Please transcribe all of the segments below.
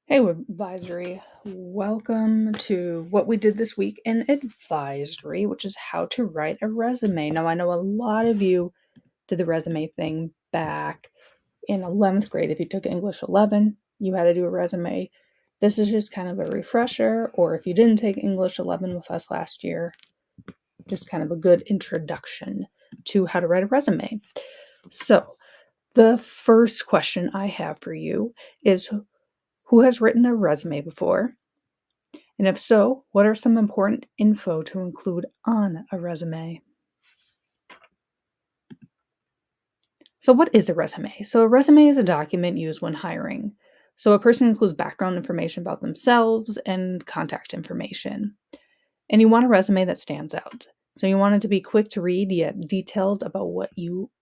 Hey, advisory. Welcome to what we did this week in advisory, which is how to write a resume. Now, I know a lot of you did the resume thing back in 11th grade. If you took English 11, you had to do a resume. This is just kind of a refresher, or if you didn't take English 11 with us last year, just kind of a good introduction to how to write a resume. So, the first question I have for you is who has written a resume before? And if so, what are some important info to include on a resume? So, what is a resume? So, a resume is a document used when hiring. So, a person includes background information about themselves and contact information. And you want a resume that stands out. So, you want it to be quick to read yet detailed about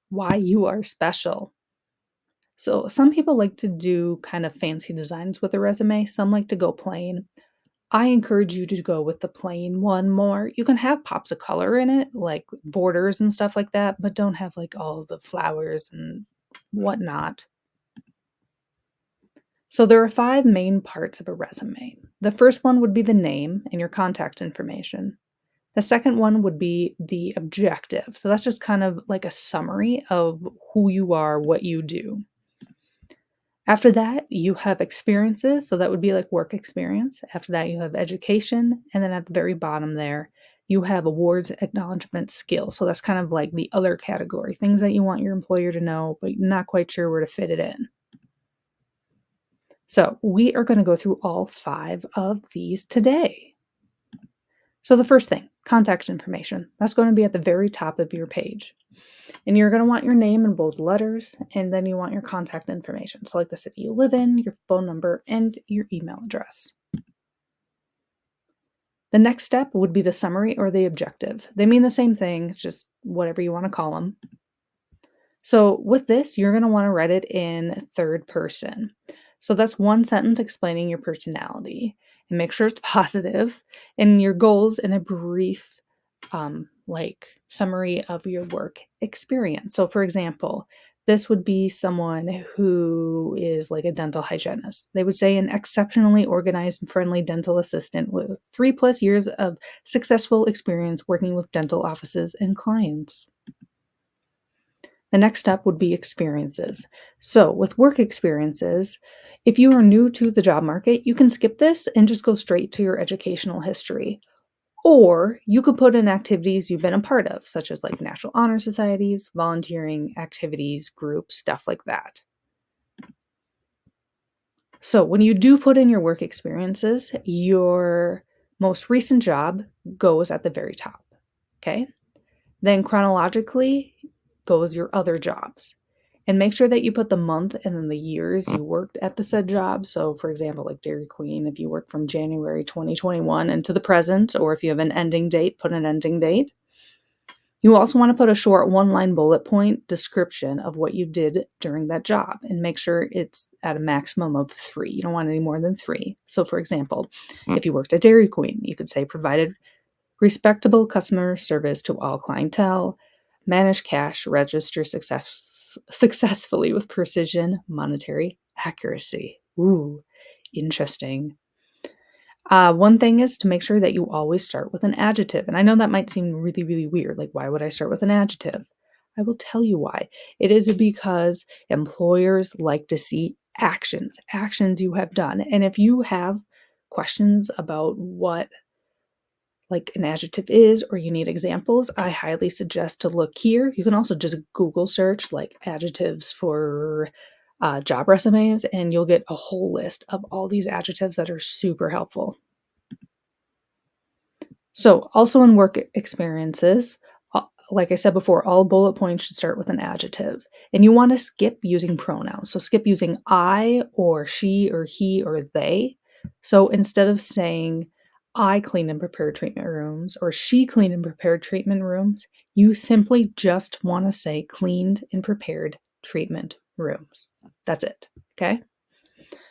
why you are special. So, some people like to do kind of fancy designs with a resume, some like to go plain. I encourage you to go with the plain one more. You can have pops of color in it, like borders and stuff like that, but don't have like all the flowers and whatnot. So there are 5 main parts of a resume. The first one would be the name and your contact information. The second one would be the objective. So that's just kind of like a summary of who you are, what you do. After that, you have experiences. So that would be like work experience. After that, you have education. And then at the very bottom there, you have awards, acknowledgement, skills. So that's kind of like the other category, things that you want your employer to know, but you're not quite sure where to fit it in. So we are going to go through all 5 of these today. So the first thing, contact information. That's going to be at the very top of your page. And you're going to want your name in bold letters, and then you want your contact information. So, like the city you live in, your phone number, and your email address. The next step would be the summary or the objective. They mean the same thing, just whatever you want to call them. So, with this, you're going to want to write it in third person. So, that's one sentence explaining your personality and make sure it's positive and your goals in a brief summary of your work experience. So, for example, this would be someone who is like a dental hygienist. They would say an exceptionally organized and friendly dental assistant with 3+ years of successful experience working with dental offices and clients. The next step would be experiences. So, with work experiences, if you are new to the job market, you can skip this and just go straight to your educational history. Or you could put in activities you've been a part of, such as like National Honor Societies, volunteering activities, groups, stuff like that. So when you do put in your work experiences, your most recent job goes at the very top. Okay. Then chronologically goes your other jobs. And make sure that you put the month and then the years you worked at the said job. So, for example, like Dairy Queen, if you work from January 2021 into the present, or if you have an ending date, put an ending date. You also want to put a short 1-line bullet point description of what you did during that job and make sure it's at a maximum of 3. You don't want any more than 3. So, for example, if you worked at Dairy Queen, you could say provided respectable customer service to all clientele, manage cash register successfully with precision, monetary accuracy. Ooh, interesting. One thing is to make sure that you always start with an adjective. And I know that might seem really, really weird. Like, why would I start with an adjective? I will tell you why. It is because employers like to see actions you have done. And if you have questions about what like an adjective is, or you need examples, I highly suggest to look here. You can also just Google search like adjectives for job resumes, and you'll get a whole list of all these adjectives that are super helpful. So, also in work experiences, like I said before, all bullet points should start with an adjective. And you want to skip using pronouns. So, skip using I or she or he or they. So, instead of saying, I clean and prepare treatment rooms or she cleaned and prepared treatment rooms, you simply just want to say cleaned and prepared treatment rooms. That's it. Okay.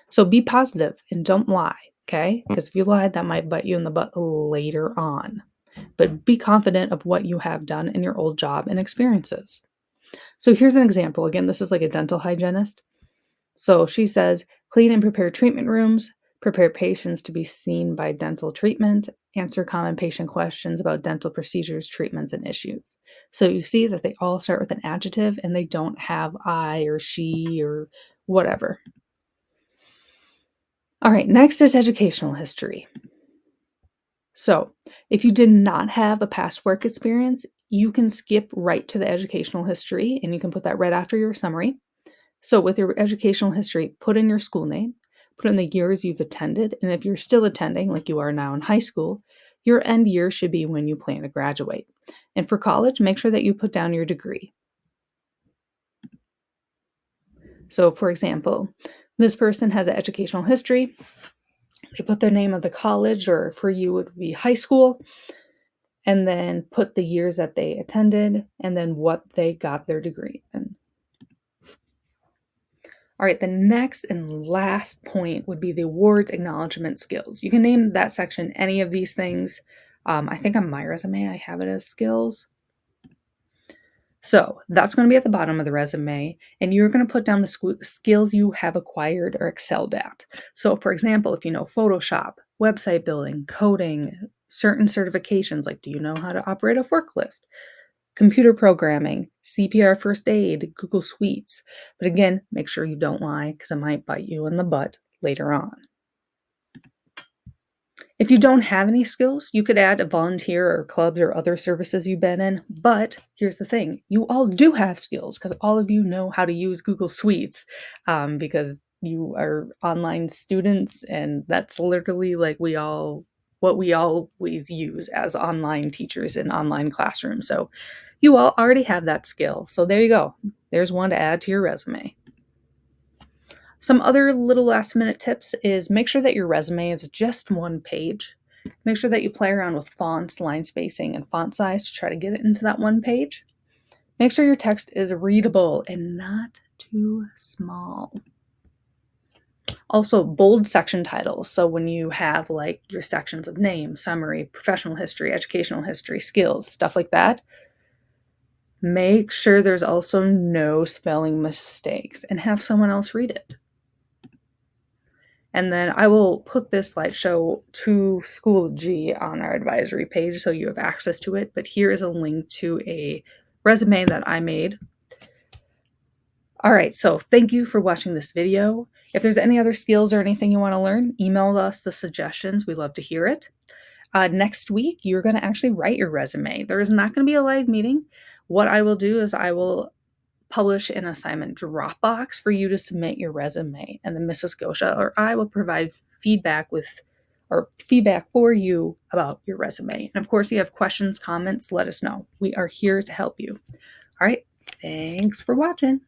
So be positive and don't lie. Okay. Because if you lied, that might bite you in the butt later on. But be confident of what you have done in your old job and experiences. So here's an example. Again, this is like a dental hygienist. So she says, clean and prepare treatment rooms, prepare patients to be seen by dental treatment, answer common patient questions about dental procedures, treatments, and issues. So you see that they all start with an adjective and they don't have I or she or whatever. All right, next is educational history. So if you did not have a past work experience, you can skip right to the educational history and you can put that right after your summary. So with your educational history, put in your school name, put in the years you've attended, and if you're still attending, like you are now in high school, your end year should be when you plan to graduate. And for college, make sure that you put down your degree. So for example, this person has an educational history. They put the name of the college, or for you it would be high school, and then put the years that they attended and then what they got their degree in. All right, the next and last point would be the awards acknowledgement skills. You can name that section any of these things. I think on my resume, I have it as skills. So that's going to be at the bottom of the resume, and you're going to put down the skills you have acquired or excelled at. So, for example, if you know Photoshop, website building, coding, certain certifications, like do you know how to operate a forklift? Computer programming, CPR first aid, Google Suites. But again, make sure you don't lie because it might bite you in the butt later on. If you don't have any skills, you could add a volunteer or clubs or other services you've been in. But here's the thing, you all do have skills because all of you know how to use Google Suites because you are online students, and that's literally like what we always use as online teachers in online classrooms. So you all already have that skill. So there you go. There's one to add to your resume. Some other little last minute tips is make sure that your resume is just one page. Make sure that you play around with fonts, line spacing, and font size to try to get it into that one page. Make sure your text is readable and not too small. Also, bold section titles. So when you have like your sections of name, summary, professional history, educational history, skills, stuff like that, make sure there's also no spelling mistakes and have someone else read it. And then I will put this slideshow to Schoology on our advisory page so you have access to it. But here is a link to a resume that I made. All right, so thank you for watching this video. If there's any other skills or anything you want to learn, email us the suggestions. We love to hear it. Next week, you're going to actually write your resume. There is not going to be a live meeting. What I will do is I will publish an assignment Dropbox for you to submit your resume, and then Mrs. Gosha or I will provide feedback for you about your resume. And of course, if you have questions, comments, let us know. We are here to help you. All right, thanks for watching.